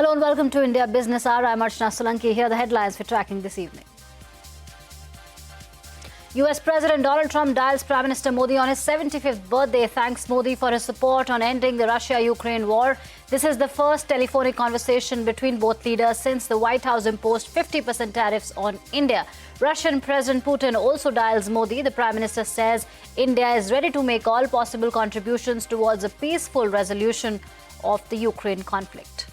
Hello and welcome to India Business Hour. I'm Archana Solanki. Here are the headlines we're tracking this evening. US President Donald Trump dials Prime Minister Modi on his 75th birthday, thanks Modi for his support on ending the Russia-Ukraine war. This is the first telephonic conversation between both leaders since the White House imposed 50% tariffs on India. Russian President Putin also dials Modi. The Prime Minister says India is ready to make all possible contributions towards a peaceful resolution of the Ukraine conflict.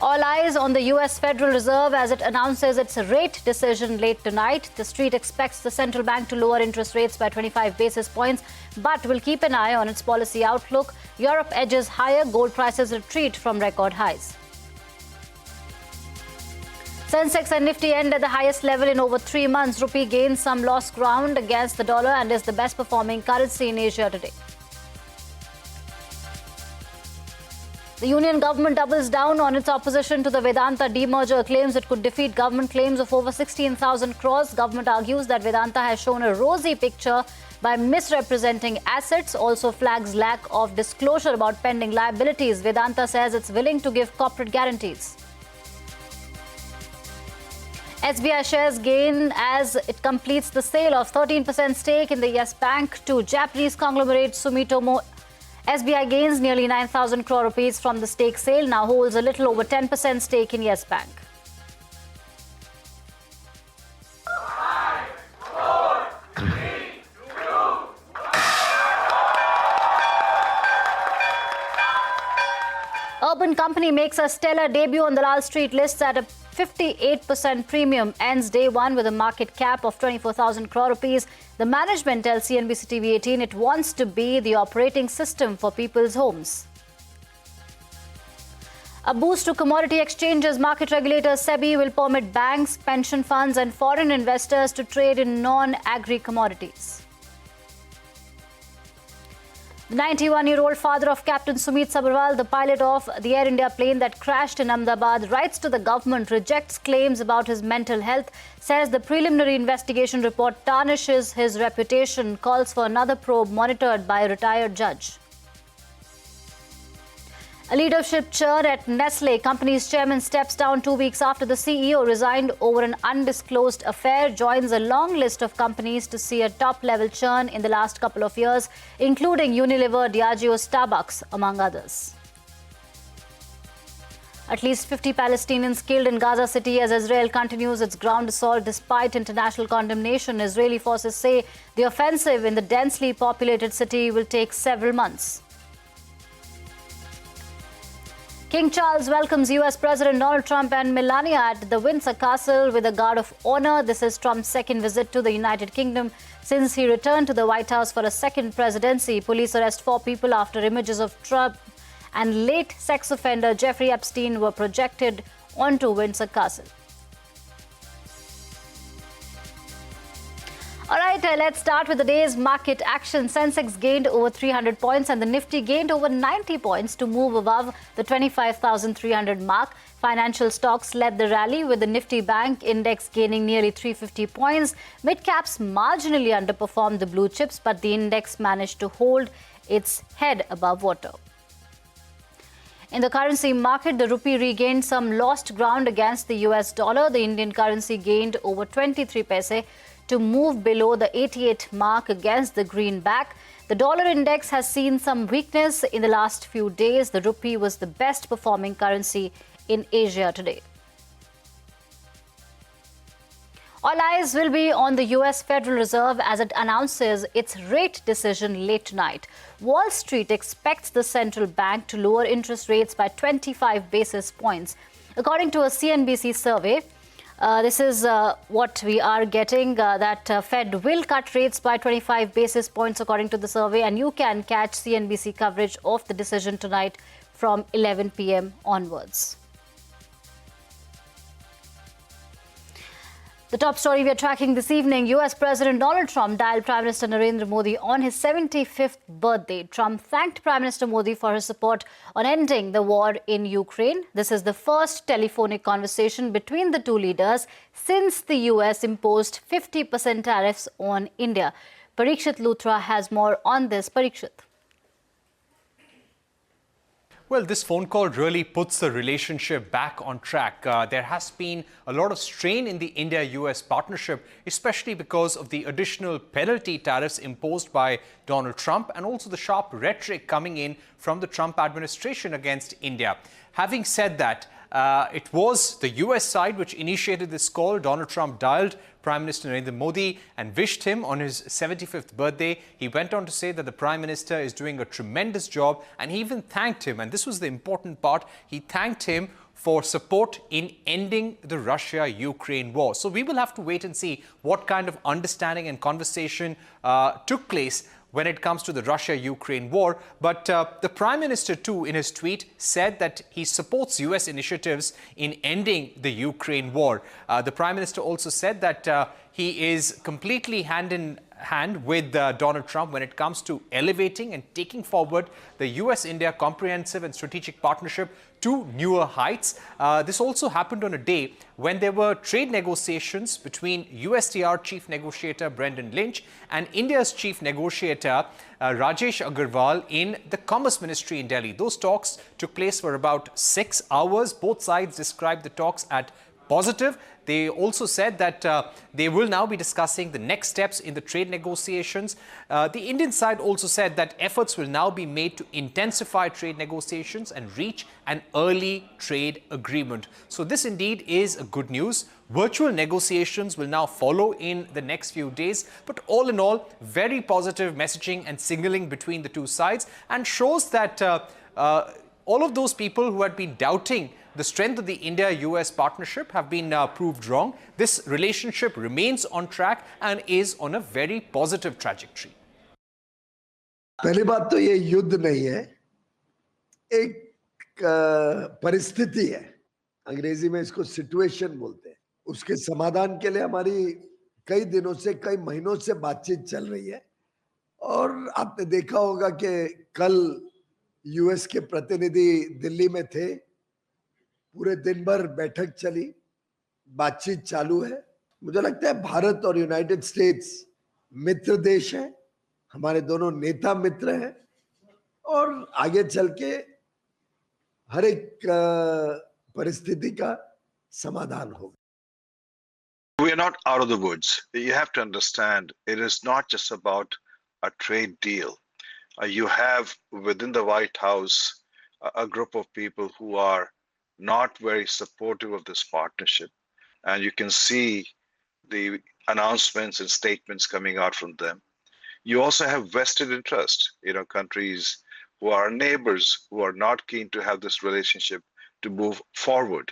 All eyes on the US Federal Reserve as it announces its rate decision late tonight. The street expects the central bank to lower interest rates by 25 basis points, but will keep an eye on its policy outlook. Europe edges higher, gold prices retreat from record highs. Sensex and Nifty end at the highest level in over 3 months. Rupee gains some lost ground against the dollar and is the best performing currency in Asia today. The union government doubles down on its opposition to the Vedanta demerger, claims it could defeat government claims of over 16,000 crores. Government argues that Vedanta has shown a rosy picture by misrepresenting assets, also flags lack of disclosure about pending liabilities. Vedanta says it's willing to give corporate guarantees. SBI shares gain as it completes the sale of 13% stake in the Yes Bank to Japanese conglomerate Sumitomo. SBI gains nearly 9,000 crore rupees from the stake sale, now holds a little over 10% stake in Yes Bank. 5, 4, 3, 2. Urban Company makes a stellar debut on the Lal Street lists at a 58% premium, ends day one with a market cap of 24,000 crore rupees. The management tells CNBC TV 18 it wants to be the operating system for people's homes. A boost to commodity exchanges. Market regulator SEBI will permit banks, pension funds and foreign investors to trade in non-agri commodities. The 91-year-old father of Captain Sumit Sabharwal, the pilot of the Air India plane that crashed in Ahmedabad, writes to the government, rejects claims about his mental health, says the preliminary investigation report tarnishes his reputation, calls for another probe monitored by a retired judge. A leadership churn at Nestle. Company's chairman steps down 2 weeks after the CEO resigned over an undisclosed affair. Joins a long list of companies to see a top-level churn in the last couple of years, including Unilever, Diageo, Starbucks, among others. At least 50 Palestinians killed in Gaza City as Israel continues its ground assault despite international condemnation. Israeli forces say the offensive in the densely populated city will take several months. King Charles welcomes US President Donald Trump and Melania at the Windsor Castle with a guard of honor. This is Trump's second visit to the United Kingdom since he returned to the White House for a second presidency. Police arrest 4 people after images of Trump and late sex offender Jeffrey Epstein were projected onto Windsor Castle. All right, let's start with the day's market action. Sensex gained over 300 points and the Nifty gained over 90 points to move above the 25,300 mark. Financial stocks led the rally with the Nifty Bank Index gaining nearly 350 points. Mid-caps marginally underperformed the blue chips, but the index managed to hold its head above water. In the currency market, the rupee regained some lost ground against the US dollar. The Indian currency gained over 23 paise to move below the 88 mark against the greenback. The dollar index has seen some weakness in the last few days. The rupee was the best performing currency in Asia today. All eyes will be on the US Federal Reserve as it announces its rate decision late tonight. Wall Street expects the central bank to lower interest rates by 25 basis points. According to a CNBC survey, this is what we are getting, that Fed will cut rates by 25 basis points according to the survey, and you can catch CNBC coverage of the decision tonight from 11 p.m. onwards. The top story we are tracking this evening, US President Donald Trump dialed Prime Minister Narendra Modi on his 75th birthday. Trump thanked Prime Minister Modi for his support on ending the war in Ukraine. This is the first telephonic conversation between the two leaders since the US imposed 50% tariffs on India. Parikshit Luthra has more on this. Parikshit. Well, this phone call really puts the relationship back on track. There has been a lot of strain in the India-US partnership, especially because of the additional penalty tariffs imposed by Donald Trump and also the sharp rhetoric coming in from the Trump administration against India. Having said that, it was the US side which initiated this call. Donald Trump dialed Prime Minister Narendra Modi and wished him on his 75th birthday. He went on to say that the Prime Minister is doing a tremendous job, and he even thanked him. And this was the important part. He thanked him for support in ending the Russia-Ukraine war. So we will have to wait and see what kind of understanding and conversation took place when it comes to the Russia-Ukraine war. But the Prime Minister, too, in his tweet, said that he supports US initiatives in ending the Ukraine war. The Prime Minister also said that he is completely hand in hand with Donald Trump when it comes to elevating and taking forward the US-India comprehensive and strategic partnership to newer heights. This also happened on a day when there were trade negotiations between USTR Chief Negotiator Brendan Lynch and India's Chief Negotiator Rajesh Agarwal in the Commerce Ministry in Delhi. Those talks took place for about 6 hours. Both sides described the talks as positive. They also said that they will now be discussing the next steps in the trade negotiations. The Indian side also said that efforts will now be made to intensify trade negotiations and reach an early trade agreement. So this indeed is a good news. Virtual negotiations will now follow in the next few days. But all in all, very positive messaging and signaling between the two sides, and shows that all of those people who had been doubting the strength of the India-US partnership have been proved wrong. This relationship remains on track and is on a very positive trajectory. पहली बात तो ये युद्ध नहीं है, एक परिस्थिति है। अंग्रेजी में इसको सिचुएशन बोलते हैं। उसके समाधान के लिए हमारी कई दिनों से, कई महीनों से बातचीत चल रही है। और आपने देखा होगा कि कल यूएस के प्रतिनिधि दिल्ली में थे, पूरे दिन भर बैठक चली, बातचीत चालू है। मुझे लगता है भारत और यूनाइटेड स्टेट्स मित्र देश हैं, हमारे दोनों नेता मित्र हैं, और आगे चल के हर एक परिस्थिति का समाधान होगा। We are not out of the woods. You have to understand, it is not just about a trade deal. You have within the White House a group of people who are not very supportive of this partnership. And you can see the announcements and statements coming out from them. You also have vested interest, countries who are neighbors who are not keen to have this relationship to move forward.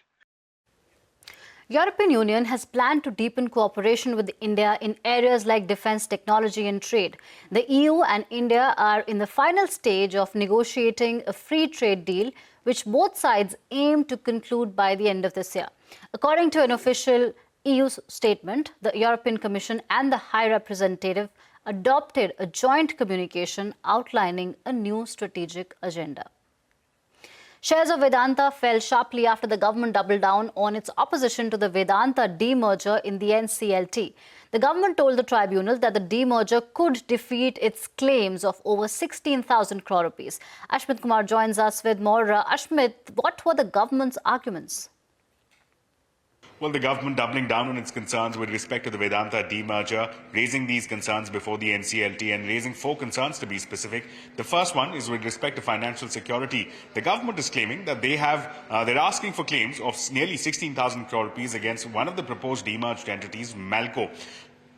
European Union has planned to deepen cooperation with India in areas like defence technology and trade. The EU and India are in the final stage of negotiating a free trade deal, which both sides aim to conclude by the end of this year. According to an official EU statement, the European Commission and the High Representative adopted a joint communication outlining a new strategic agenda. Shares of Vedanta fell sharply after the government doubled down on its opposition to the Vedanta demerger in the NCLT. The government told the tribunal that the demerger could defeat its claims of over 16,000 crore rupees. Ashmit Kumar joins us with more. Ashmit, what were the government's arguments? Well, the government doubling down on its concerns with respect to the Vedanta demerger, raising these concerns before the NCLT and raising 4 concerns to be specific. The first one is with respect to financial security. The government is claiming that they're asking for claims of nearly 16,000 crore rupees against one of the proposed demerged entities, Malco.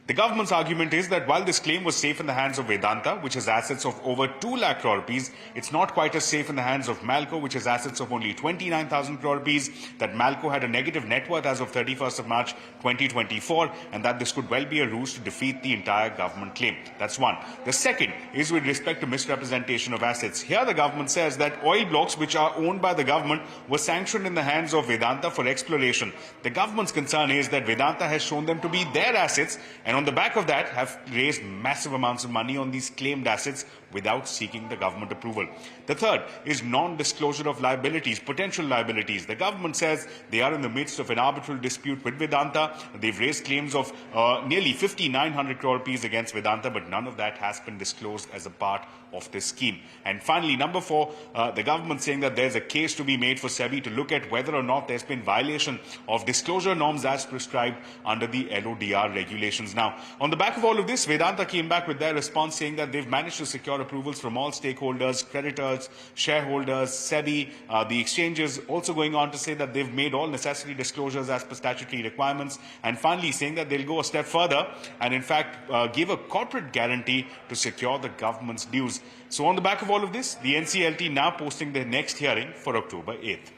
The government's argument is that while this claim was safe in the hands of Vedanta, which has assets of over 2 lakh crore rupees, it's not quite as safe in the hands of Malco, which has assets of only 29,000 crore rupees, that Malco had a negative net worth as of 31st of March 2024, and that this could well be a ruse to defeat the entire government claim. That's one. The second is with respect to misrepresentation of assets. Here the government says that oil blocks which are owned by the government were sanctioned in the hands of Vedanta for exploration. The government's concern is that Vedanta has shown them to be their assets, and and on the back of that have raised massive amounts of money on these claimed assets without seeking the government approval. The third is non-disclosure of liabilities, potential liabilities. The government says they are in the midst of an arbitral dispute with Vedanta. They've raised claims of nearly 5,900 crore rupees against Vedanta, but none of that has been disclosed as a part of this scheme. And finally, number four, the government saying that there's a case to be made for SEBI to look at whether or not there's been violation of disclosure norms as prescribed under the LODR regulations. Now, on the back of all of this, Vedanta came back with their response saying that they've managed to secure approvals from all stakeholders, creditors, shareholders, SEBI, the exchanges, also going on to say that they've made all necessary disclosures as per statutory requirements, and finally saying that they'll go a step further and in fact give a corporate guarantee to secure the government's dues. So on the back of all of this, the NCLT now posting their next hearing for October 8th.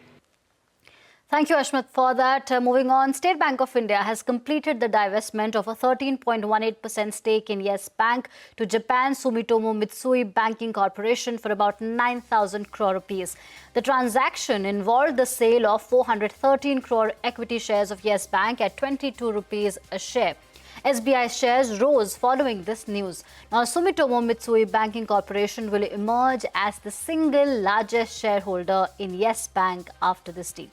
Thank you, Ashmat, for that. Moving on, State Bank of India has completed the divestment of a 13.18% stake in Yes Bank to Japan Sumitomo Mitsui Banking Corporation for about 9,000 crore rupees. The transaction involved the sale of 413 crore equity shares of Yes Bank at 22 rupees a share. SBI shares rose following this news. Now, Sumitomo Mitsui Banking Corporation will emerge as the single largest shareholder in Yes Bank after this deal.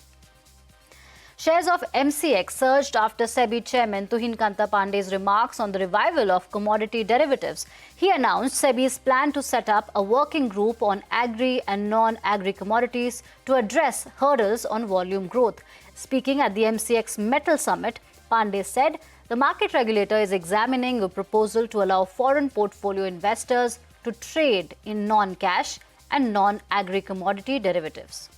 Shares of MCX surged after SEBI chairman Tuhin Kanta Pandey's remarks on the revival of commodity derivatives. He announced SEBI's plan to set up a working group on agri and non-agri commodities to address hurdles on volume growth. Speaking at the MCX Metal Summit, Pandey said the market regulator is examining a proposal to allow foreign portfolio investors to trade in non-cash and non-agri commodity derivatives.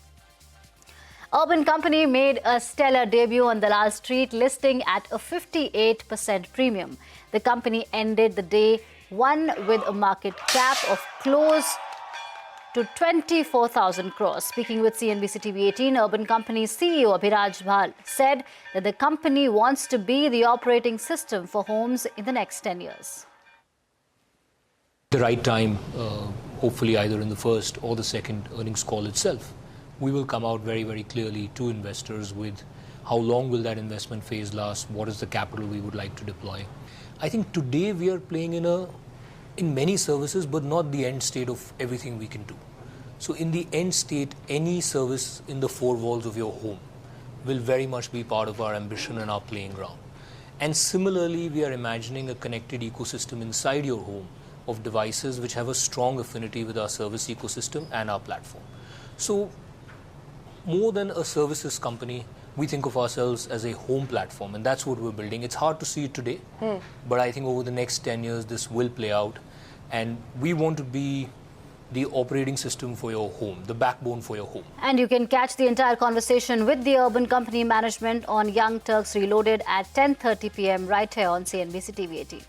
Urban Company made a stellar debut on Dalal Street, listing at a 58% premium. The company ended the day one with a market cap of close to 24,000 crores. Speaking with CNBC TV 18, Urban Company's CEO Abhiraj Bhal said that the company wants to be the operating system for homes in the next 10 years. The right time, hopefully either in the first or the second earnings call itself, we will come out very, very clearly to investors with how long will that investment phase last, what is the capital we would like to deploy. I think today we are playing in many services, but not the end state of everything we can do. So in the end state, any service in the four walls of your home will very much be part of our ambition and our playing ground. And similarly, we are imagining a connected ecosystem inside your home of devices which have a strong affinity with our service ecosystem and our platform. So more than a services company, we think of ourselves as a home platform, and that's what we're building. It's hard to see it today, but I think over the next 10 years, this will play out. And we want to be the operating system for your home, the backbone for your home. And you can catch the entire conversation with the Urban Company management on Young Turks Reloaded at 10:30 p.m. right here on CNBC TV 18.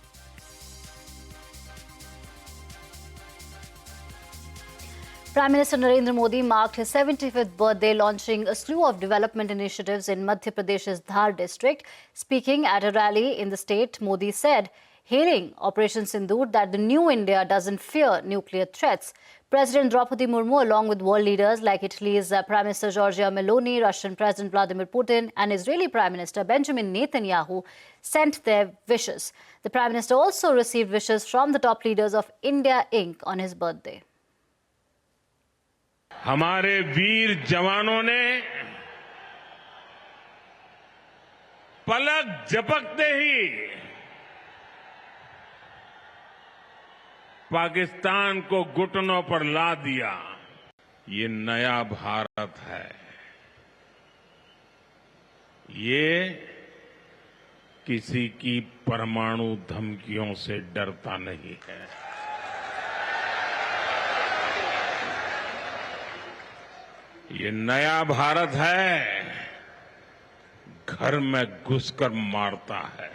Prime Minister Narendra Modi marked his 75th birthday launching a slew of development initiatives in Madhya Pradesh's Dhar district. Speaking at a rally in the state, Modi said, hailing Operation Sindoor, that the new India doesn't fear nuclear threats. President Draupadi Murmu, along with world leaders like Italy's Prime Minister Giorgia Meloni, Russian President Vladimir Putin and Israeli Prime Minister Benjamin Netanyahu, sent their wishes. The Prime Minister also received wishes from the top leaders of India Inc. on his birthday. हमारे वीर जवानों ने पलक झपकते ही पाकिस्तान को घुटनों पर ला दिया। ये नया भारत है। ये किसी की परमाणु धमकियों से डरता नहीं है। ये नया भारत है, घर में घुसकर मारता है।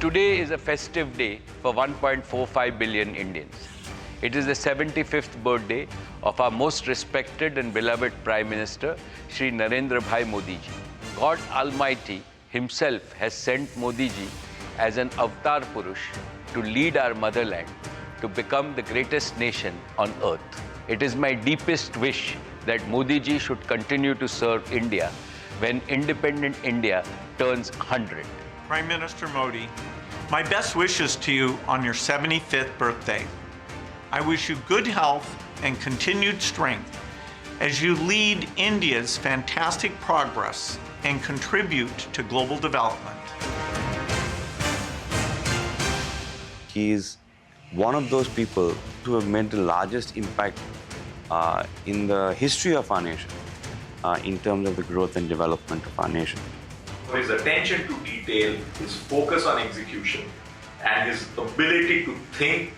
Today is a festive day for 1.45 billion Indians. It is the 75th birthday of our most respected and beloved Prime Minister, Shri Narendra Bhai Modi ji. God Almighty himself has sent Modi ji as an avatar Purush to lead our motherland to become the greatest nation on earth. It is my deepest wish that Modi ji should continue to serve India when independent India turns 100. Prime Minister Modi, my best wishes to you on your 75th birthday. I wish you good health and continued strength as you lead India's fantastic progress and contribute to global development. He is one of those people who have made the largest impact in the history of our nation in terms of the growth and development of our nation. His attention to detail, his focus on execution, and his ability to think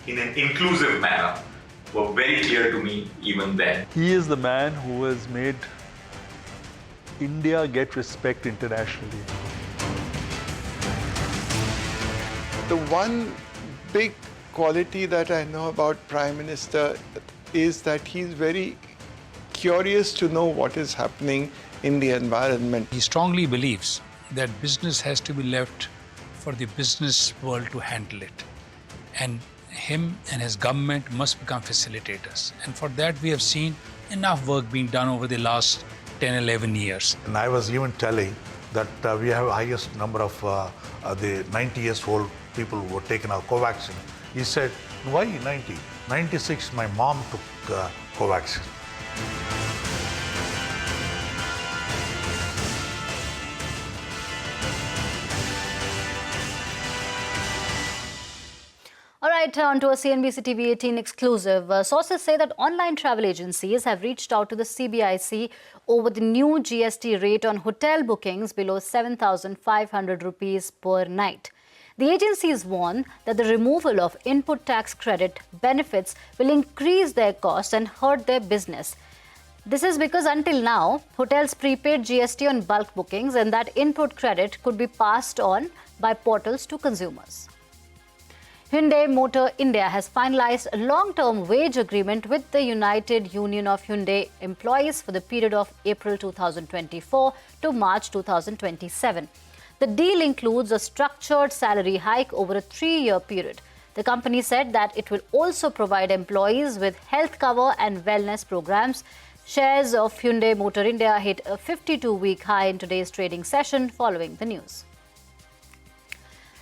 in an inclusive manner were very clear to me even then. He is the man who has made India get respect internationally. The one big quality that I know about Prime Minister is that he's very curious to know what is happening in the environment. He strongly believes that business has to be left for the business world to handle it. And him and his government must become facilitators. And for that, we have seen enough work being done over the last 10, 11 years. And I was even telling that we have the highest number of the 90 years old people who were taken our Covaxin. He said, why 90? 96, my mom took Covaxin. All right, on to a CNBC TV 18 exclusive. Sources say that online travel agencies have reached out to the CBIC over the new GST rate on hotel bookings below 7,500 rupees per night. The agencies warn that the removal of input tax credit benefits will increase their costs and hurt their business. This is because until now, hotels prepaid GST on bulk bookings, and that input credit could be passed on by portals to consumers. Hyundai Motor India has finalized a long-term wage agreement with the United Union of Hyundai Employees for the period of April 2024 to March 2027. The deal includes a structured salary hike over a 3-year period. The company said that it will also provide employees with health cover and wellness programs. Shares of Hyundai Motor India hit a 52-week high in today's trading session following the news.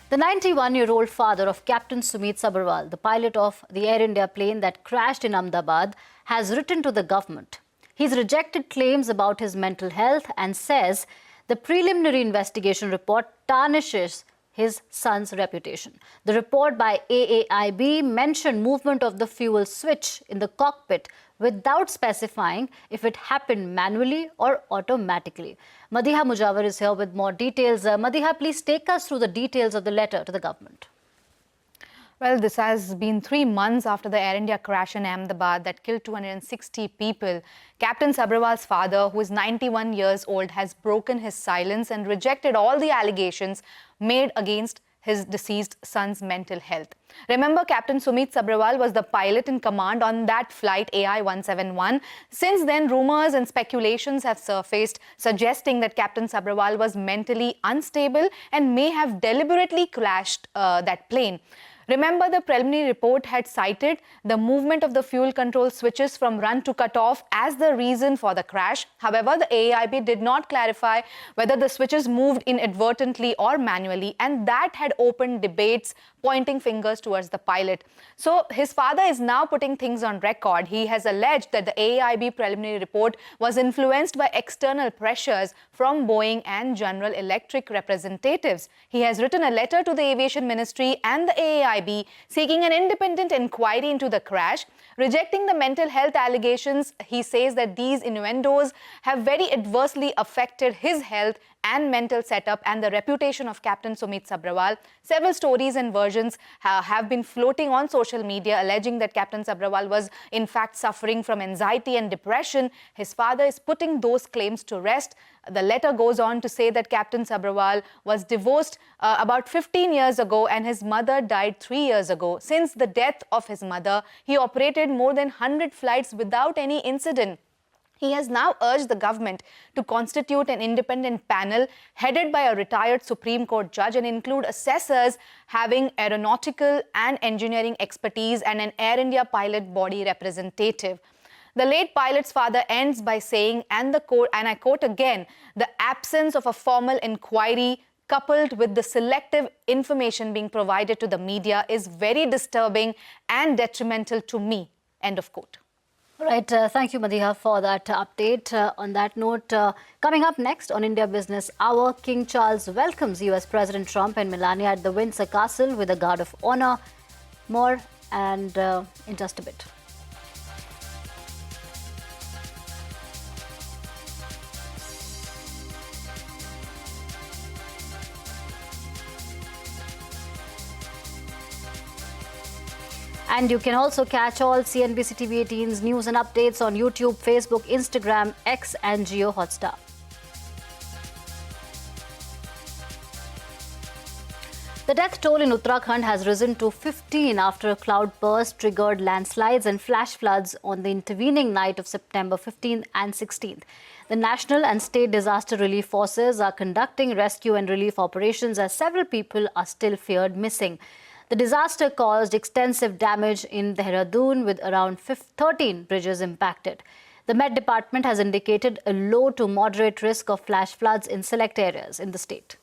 The 91-year-old father of Captain Sumit Sabharwal, the pilot of the Air India plane that crashed in Ahmedabad, has written to the government. He's rejected claims about his mental health and says the preliminary investigation report tarnishes his son's reputation. The report by AAIB mentioned movement of the fuel switch in the cockpit without specifying if it happened manually or automatically. Madiha Mujawar is here with more details. Madiha, please take us through the details of the letter to the government. Well, this has been 3 months after the Air India crash in Ahmedabad that killed 260 people. Captain Sabharwal's father, who is 91 years old, has broken his silence and rejected all the allegations made against his deceased son's mental health. Remember, Captain Sumit Sabharwal was the pilot in command on that flight AI-171. Since then, rumors and speculations have surfaced suggesting that Captain Sabharwal was mentally unstable and may have deliberately crashed that plane. Remember, the preliminary report had cited the movement of the fuel control switches from run to cut off as the reason for the crash. However, the AAIB did not clarify whether the switches moved inadvertently or manually, and that had opened debates pointing fingers towards the pilot. So his father is now putting things on record. He has alleged that the AAIB preliminary report was influenced by external pressures from Boeing and General Electric representatives. He has written a letter to the Aviation Ministry and the AAIB seeking an independent inquiry into the crash. Rejecting the mental health allegations, he says that these innuendos have very adversely affected his health and mental setup and the reputation of Captain Sumit Sabharwal. Several stories and versions have been floating on social media alleging that Captain Sabharwal was in fact suffering from anxiety and depression. His father is putting those claims to rest. The letter goes on to say that Captain Sabharwal was divorced about 15 years ago and his mother died 3 years ago. Since the death of his mother, he operated more than 100 flights without any incident. He has now urged the government to constitute an independent panel headed by a retired Supreme Court judge and include assessors having aeronautical and engineering expertise and an Air India pilot body representative. The late pilot's father ends by saying, and I quote again, "The absence of a formal inquiry coupled with the selective information being provided to the media is very disturbing and detrimental to me." End of quote. Right. Thank you, Madiha, for that update. On that note, coming up next on India Business Hour, King Charles welcomes US President Trump and Melania at the Windsor Castle with a guard of honor. More and in just a bit. And you can also catch all CNBC TV 18's news and updates on YouTube, Facebook, Instagram, X and Jio Hotstar. The death toll in Uttarakhand has risen to 15 after a cloudburst triggered landslides and flash floods on the intervening night of September 15th and 16th. The national and state disaster relief forces are conducting rescue and relief operations as several people are still feared missing. The disaster caused extensive damage in Dehradun with around 13 bridges impacted. The Met Department has indicated a low to moderate risk of flash floods in select areas in the state.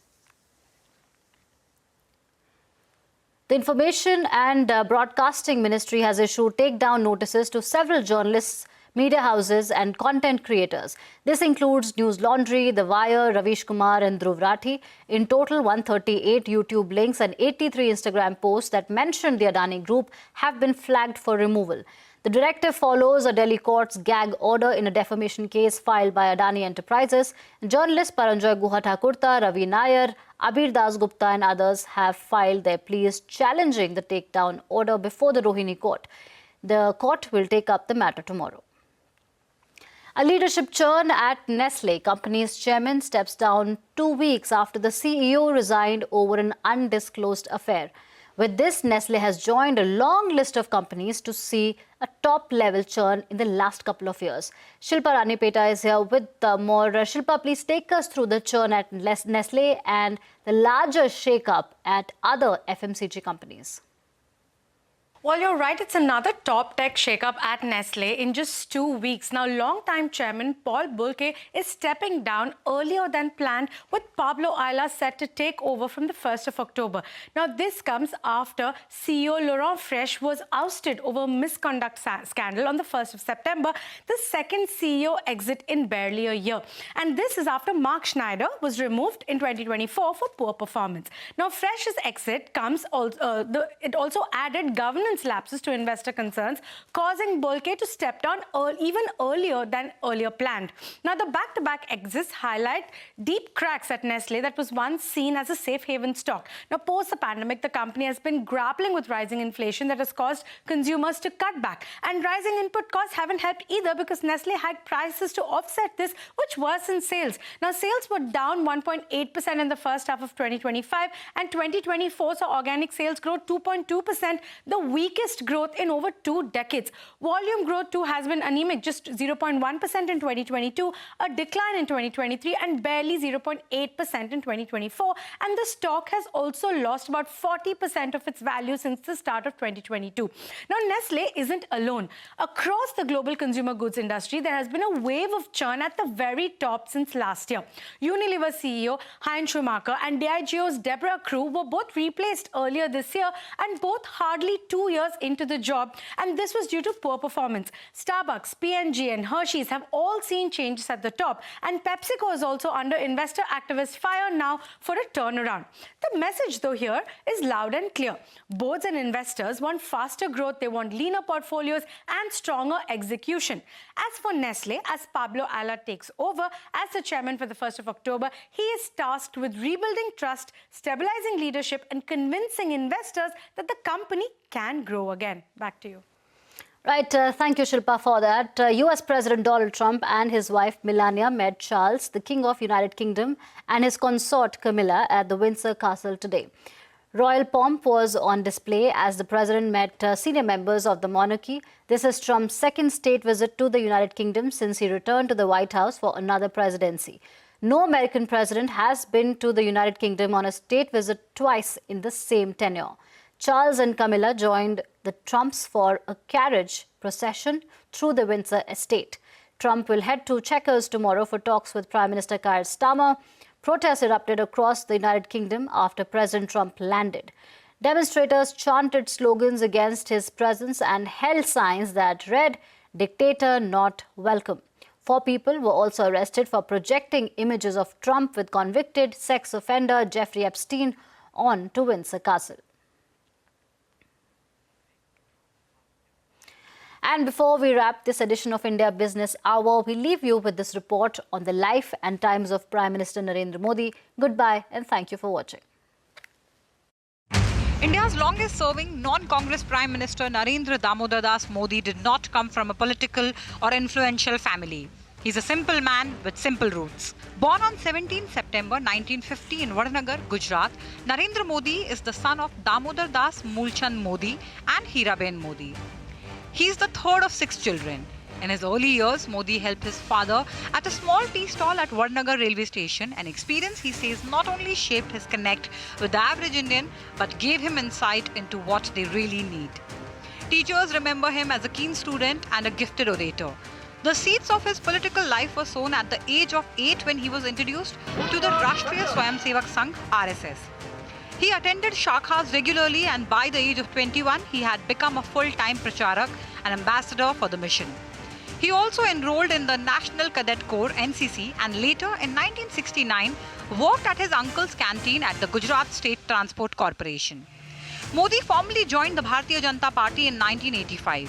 The Information and Broadcasting Ministry has issued takedown notices to several journalists, media houses and content creators. This includes News Laundry, The Wire, Ravish Kumar and Dhruv Rathi. In total, 138 YouTube links and 83 Instagram posts that mention the Adani Group have been flagged for removal. The directive follows a Delhi court's gag order in a defamation case filed by Adani Enterprises. Journalists Paranjoy Guha Thakurta, Ravi Nair, Abir Das Gupta and others have filed their pleas challenging the takedown order before the Rohini court. The court will take up the matter tomorrow. A leadership churn at Nestle. Company's chairman steps down 2 weeks after the CEO resigned over an undisclosed affair. With this, Nestle has joined a long list of companies to see a top-level churn in the last couple of years. Shilpa Ranipeta is here with more. Shilpa, please take us through the churn at Nestle and the larger shake-up at other FMCG companies. Well, you're right. It's another top tech shakeup at Nestle in just 2 weeks. Now, longtime chairman Paul Bulke is stepping down earlier than planned, with Pablo Ayala set to take over from the 1st of October. Now, this comes after CEO Laurent Fresh was ousted over a misconduct scandal on the 1st of September, the second CEO exit in barely a year. And this is after Mark Schneider was removed in 2024 for poor performance. Now, Fresh's exit comes it also added governance lapses to investor concerns, causing Bulke to step down even earlier than earlier planned. Now, the back-to-back exits highlight deep cracks at Nestle that was once seen as a safe haven stock. Now, post the pandemic, the company has been grappling with rising inflation that has caused consumers to cut back. And rising input costs haven't helped either, because Nestle hiked prices to offset this, which worsened sales. Now, sales were down 1.8% in the first half of 2025, and 2024 saw organic sales grow 2.2%, the weakest growth in over 2 decades. Volume growth too has been anemic, just 0.1% in 2022, a decline in 2023 and barely 0.8% in 2024. And the stock has also lost about 40% of its value since the start of 2022. Now, Nestle isn't alone. Across the global consumer goods industry, there has been a wave of churn at the very top since last year. Unilever CEO Heinz Schumacher and Diageo's Deborah Crew were both replaced earlier this year, and both hardly 2 years into the job, and this was due to poor performance. Starbucks, P&G and Hershey's have all seen changes at the top, and PepsiCo is also under investor activist fire now for a turnaround. The message though here is loud and clear. Boards and investors want faster growth, they want leaner portfolios and stronger execution. As for Nestle, as Pablo Ayala takes over as the chairman for the 1st of October, he is tasked with rebuilding trust, stabilizing leadership and convincing investors that the company can grow again. Back to you. Right. Thank you, Shilpa, for that. US President Donald Trump and his wife Melania met Charles, the King of United Kingdom, and his consort Camilla at the Windsor Castle today. Royal pomp was on display as the president met senior members of the monarchy. This is Trump's second state visit to the United Kingdom since he returned to the White House for another presidency. No American president has been to the United Kingdom on a state visit twice in the same tenure. Charles and Camilla joined the Trumps for a carriage procession through the Windsor estate. Trump will head to Chequers tomorrow for talks with Prime Minister Keir Starmer. Protests erupted across the United Kingdom after President Trump landed. Demonstrators chanted slogans against his presence and held signs that read, "Dictator not welcome." 4 people were also arrested for projecting images of Trump with convicted sex offender Jeffrey Epstein onto Windsor Castle. And before we wrap this edition of India Business Hour, we leave you with this report on the life and times of Prime Minister Narendra Modi. Goodbye and thank you for watching. India's longest-serving non-Congress Prime Minister Narendra Damodar Das Modi did not come from a political or influential family. He's a simple man with simple roots. Born on 17 September 1950 in Vadnagar, Gujarat, Narendra Modi is the son of Damodar Das Mulchand Modi and Hiraben Modi. He is the third of 6 children. In his early years, Modi helped his father at a small tea stall at Vadnagar railway station, an experience he says not only shaped his connect with the average Indian, but gave him insight into what they really need. Teachers remember him as a keen student and a gifted orator. The seeds of his political life were sown at the age of 8 when he was introduced to the Rashtriya Swayamsevak Sangh, RSS. He attended shakhas regularly and by the age of 21, he had become a full-time pracharak, an ambassador for the mission. He also enrolled in the National Cadet Corps, NCC, and later in 1969, worked at his uncle's canteen at the Gujarat State Transport Corporation. Modi formally joined the Bharatiya Janata Party in 1985.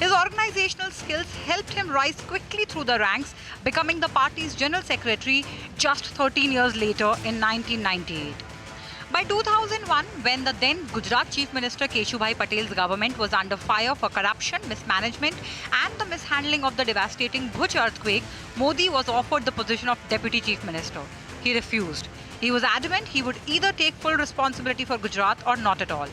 His organizational skills helped him rise quickly through the ranks, becoming the party's General Secretary just 13 years later in 1998. By 2001, when the then Gujarat Chief Minister Keshubhai Patel's government was under fire for corruption, mismanagement and the mishandling of the devastating Bhuj earthquake, Modi was offered the position of Deputy Chief Minister. He refused. He was adamant he would either take full responsibility for Gujarat or not at all.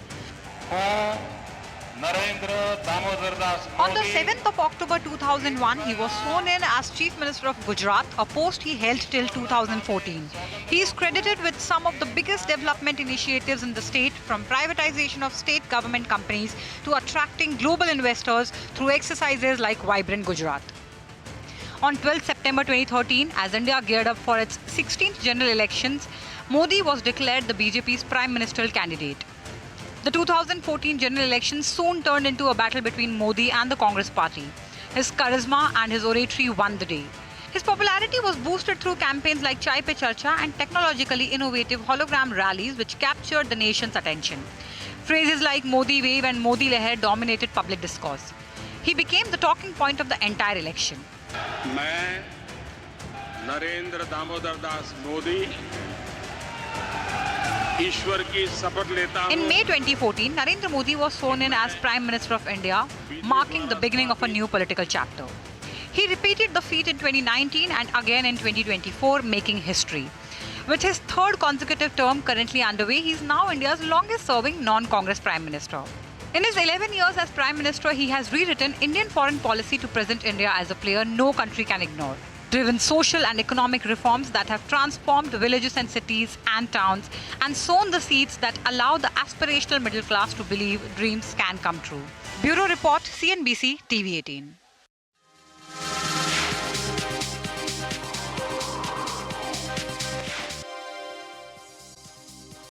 On the 7th of October 2001, he was sworn in as Chief Minister of Gujarat, a post he held till 2014. He is credited with some of the biggest development initiatives in the state, from privatization of state government companies to attracting global investors through exercises like Vibrant Gujarat. On 12 September 2013, as India geared up for its 16th general elections, Modi was declared the BJP's prime ministerial candidate. The 2014 general elections soon turned into a battle between Modi and the Congress party. His charisma and his oratory won the day. His popularity was boosted through campaigns like Chai Pe Charcha and technologically innovative hologram rallies which captured the nation's attention. Phrases like Modi Wave and Modi Leher dominated public discourse. He became the talking point of the entire election. मैं Narendra Damodar Das Modi In May 2014, Narendra Modi was sworn in as Prime Minister of India, marking the beginning of a new political chapter. He repeated the feat in 2019 and again in 2024, making history. With his third consecutive term currently underway, he is now India's longest-serving non-Congress Prime Minister. In his 11 years as Prime Minister, he has rewritten Indian foreign policy to present India as a player no country can ignore. Driven social and economic reforms that have transformed villages and cities and towns and sown the seeds that allow the aspirational middle class to believe dreams can come true. Bureau Report, CNBC, TV 18.